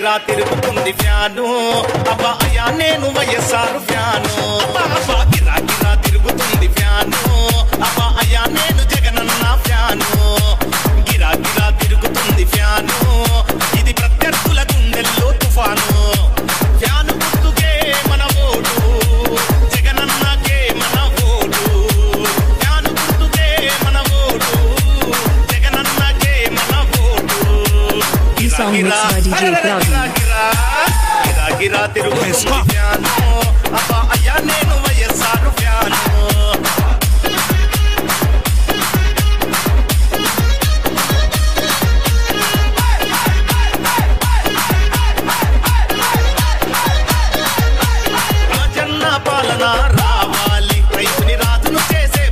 గిరా తిరుగుతుంది ఫ్యాను అబ్బా అయ్యా నేను వైఎస్ఆర్ ఫ్యాను అబ్బా గిరా గిరా తిరుగుతుంది ఫ్యాను అబ్బా అయ్యా నేను జగనన్న ఫ్యాను గిరా గిరా తిరుగుతుంది ఫ్యాను ఇది ప్రత్యర్థుల గుండెల్లో తుఫాను ఫ్యాను గుర్తుకే మన ఓటు జగనన్నకే మన ఓటు ఫ్యాను గుర్తుకే మన ఓటు జగనన్నకే మన ఓటు గిరా గిరా తిరుగుతుంది ఫ్యాను అబ్బా అయ్యా నేను వైఎస్ఆర్ ఫ్యాను రాజన్న పాలన రావాలి రైతుని రాజును చేసే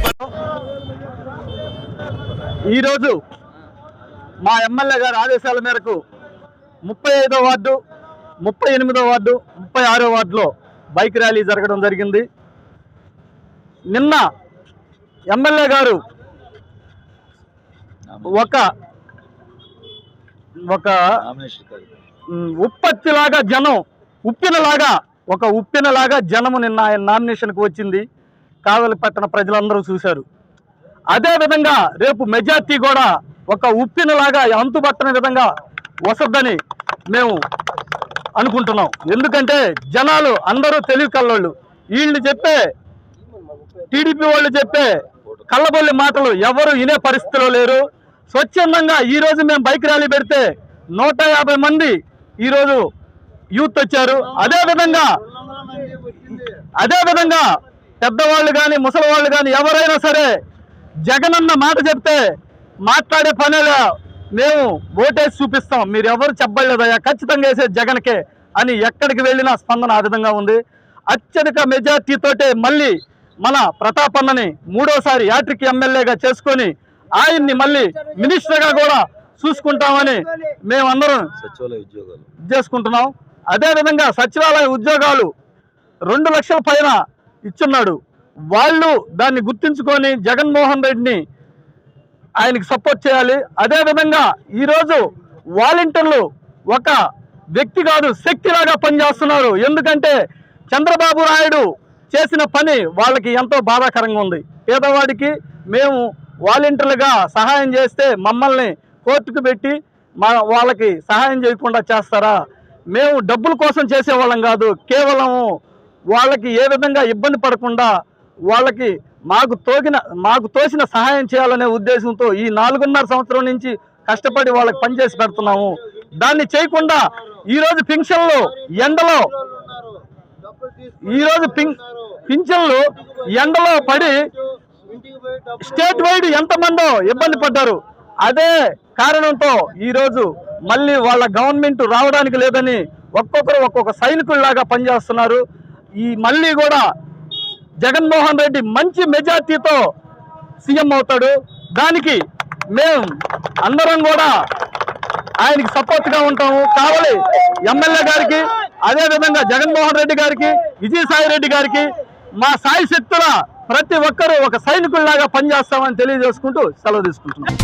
ఈరోజు మా ఎమ్మెల్యే గారి ఆదేశాల మేరకు 35వ వార్డు 38వ వార్డు 36వ వార్డులో బైక్ ర్యాలీ జరగడం జరిగింది. నిన్న ఎమ్మెల్యే గారు ఒక ఉప్పత్తిలాగా జనం ఉప్పినలాగా జనము నిన్న ఆయన నామినేషన్కి వచ్చింది. కావలి పట్టణ ప్రజలందరూ చూశారు. అదేవిధంగా రేపు మెజార్టీ కూడా ఒక ఉప్పినలాగా అంతుబట్టని విధంగా వసద్దని మేము అనుకుంటున్నాం. ఎందుకంటే జనాలు అందరూ తెలివి కల్లోళ్ళు. వీళ్ళు చెప్పే టీడీపీ వాళ్ళు చెప్పే కళ్ళబొల్లి మాటలు ఎవరు వినే పరిస్థితిలో లేరు. స్వచ్ఛందంగా ఈరోజు మేము బైక్ ర్యాలీ పెడితే 150 మంది ఈరోజు యూత్ వచ్చారు. అదేవిధంగా పెద్దవాళ్ళు కానీ ముసలి వాళ్ళు కానీ ఎవరైనా సరే జగనన్న మాట చెప్తే మాట్లాడే పనేలా మేము ఓటేసి చూపిస్తాం, మీరు ఎవరు చెప్పలేదయ్యా, ఖచ్చితంగా వేసేది జగన్కే అని ఎక్కడికి వెళ్ళినా స్పందన ఆ విధంగా ఉంది. అత్యధిక మెజార్టీతోటే మళ్ళీ మన ప్రతాపన్నని 3వసారి యాట్రిక్ ఎమ్మెల్యేగా చేసుకొని ఆయన్ని మళ్ళీ మినిస్టర్గా కూడా చూసుకుంటామని మేమందరం చేసుకుంటున్నాం. అదేవిధంగా సచివాలయ ఉద్యోగాలు 2 లక్షల పైన ఇచ్చున్నాడు. వాళ్ళు దాన్ని గుర్తించుకొని జగన్మోహన్ రెడ్డిని ఆయనకి సపోర్ట్ చేయాలి. అదేవిధంగా ఈరోజు వాలంటీర్లు ఒక వ్యక్తి కాదు శక్తిలాగా పనిచేస్తున్నారు. ఎందుకంటే చంద్రబాబు నాయుడు చేసిన పని వాళ్ళకి ఎంతో బాధాకరంగా ఉంది. పేదవాడికి మేము వాలంటీర్లుగా సహాయం చేస్తే మమ్మల్ని కోర్టుకు పెట్టి వాళ్ళకి సహాయం చేయకుండా చేస్తారా? మేము డబ్బుల కోసం చేసేవాళ్ళం కాదు, కేవలం వాళ్ళకి ఏ విధంగా ఇబ్బంది పడకుండా వాళ్ళకి మాకు తోసిన సహాయం చేయాలనే ఉద్దేశంతో ఈ 4.5 సంవత్సరం నుంచి కష్టపడి వాళ్ళకి పనిచేసి పెడుతున్నాము. దాన్ని చేయకుండా ఈరోజు పింఛన్లు ఎండలో పడి స్టేట్ వైడ్ ఎంతమందో ఇబ్బంది పడ్డారు. అదే కారణంతో ఈరోజు మళ్ళీ వాళ్ళ గవర్నమెంట్ రావడానికి లేదని ఒక్కొక్కరు ఒక్కొక్క సైనికుల్లాగా పనిచేస్తున్నారు. ఈ మళ్ళీ కూడా జగన్మోహన్ రెడ్డి మంచి మెజార్టీతో సీఎం అవుతాడు. దానికి మేము అందరం కూడా ఆయనకి సపోర్ట్గా ఉంటాము. కావాలి ఎమ్మెల్యే గారికి, అదేవిధంగా జగన్మోహన్ రెడ్డి గారికి, విజయసాయి రెడ్డి గారికి మా సాయి శక్తుల ప్రతి ఒక్కరూ ఒక సైనికుల్లాగా పనిచేస్తామని తెలియజేసుకుంటూ సెలవు తీసుకుంటున్నాం.